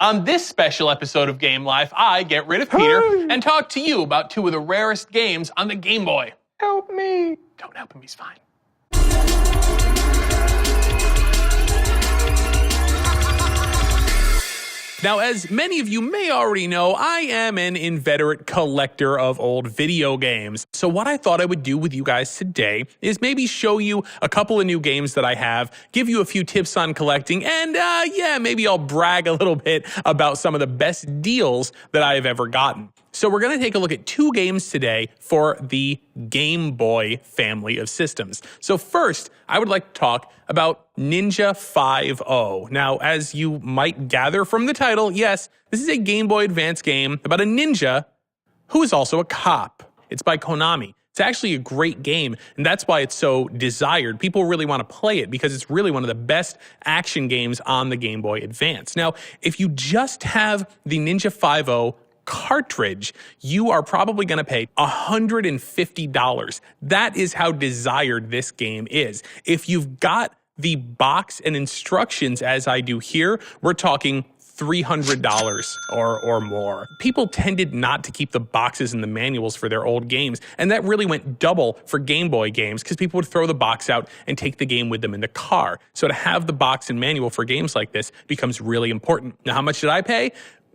On this special episode of Game Life, I get rid of Peter and talk to you about two of the rarest games on the Game Boy. Help me. Don't help him, he's fine. Now, as many of you may already know, I am an inveterate collector of old video games. So what I thought I would do with you guys today is maybe show you a couple of new games that I have, give you a few tips on collecting, and yeah, maybe I'll brag a little bit about some of the best deals that I have ever gotten. So we're going to take a look at two games today for the Game Boy family of systems. So first, I would like to talk about Ninja 5.0. Now, as you might gather from the title, yes, this is a Game Boy Advance game about a ninja who is also a cop. It's by Konami. It's actually a great game, and that's why it's so desired. People really want to play it because it's really one of the best action games on the Game Boy Advance. Now, if you just have the Ninja 5.0 cartridge, you are probably going to pay $150. That is how desired this game is. If you've got the box and instructions as I do here, we're talking $300 or more. People tended not to keep the boxes and the manuals for their old games, and that really went double for Game Boy games because people would throw the box out and take the game with them in the car. So to have the box and manual for games like this becomes really important. Now, how much did I pay?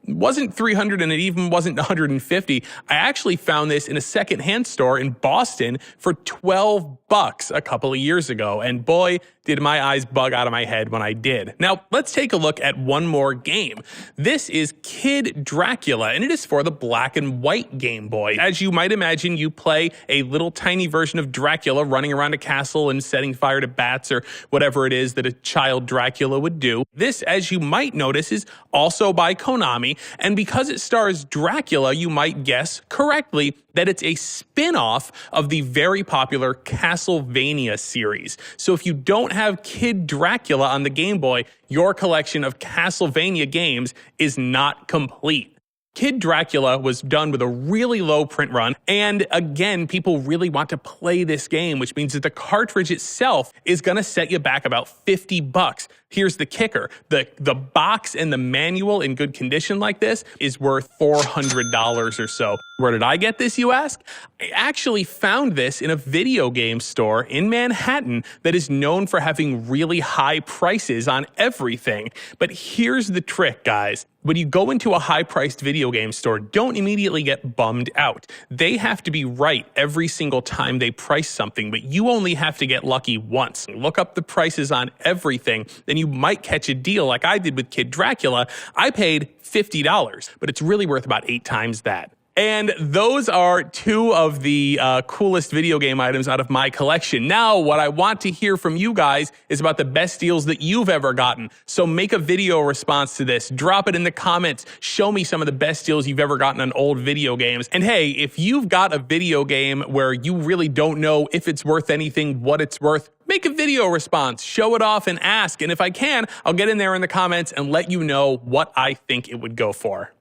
It wasn't $300 and it even wasn't $150. I actually found this in a secondhand store in Boston for $12 a couple of years ago, and boy, did my eyes bug out of my head when I did. Now, let's take a look at one more game. This is Kid Dracula, and it is for the black and white Game Boy. As you might imagine, you play a little tiny version of Dracula running around a castle and setting fire to bats or whatever it is that a child Dracula would do. This, as you might notice, is also by Konami, and because it stars Dracula, you might guess correctly that it's a spin-off of the very popular Castlevania series. So if you don't have Kid Dracula on the Game Boy, your collection of Castlevania games is not complete. Kid Dracula was done with a really low print run, and again, people really want to play this game, which means that the cartridge itself is going to set you back about $50. Here's the kicker. The box and the manual in good condition like this is worth $400 or so. Where did I get this, you ask? I actually found this in a video game store in Manhattan that is known for having really high prices on everything. But here's the trick, guys. When you go into a high-priced video game store, don't immediately get bummed out. They have to be right every single time they price something, but you only have to get lucky once. Look up the prices on everything, then you might catch a deal like I did with Kid Dracula. I paid $50, but it's really worth about 8 times that. And those are two of the coolest video game items out of my collection. Now, what I want to hear from you guys is about the best deals that you've ever gotten. So make a video response to this. Drop it in the comments. Show me some of the best deals you've ever gotten on old video games. And hey, if you've got a video game where you really don't know if it's worth anything, what it's worth, make a video response, show it off and ask. And if I can, I'll get in there in the comments and let you know what I think it would go for.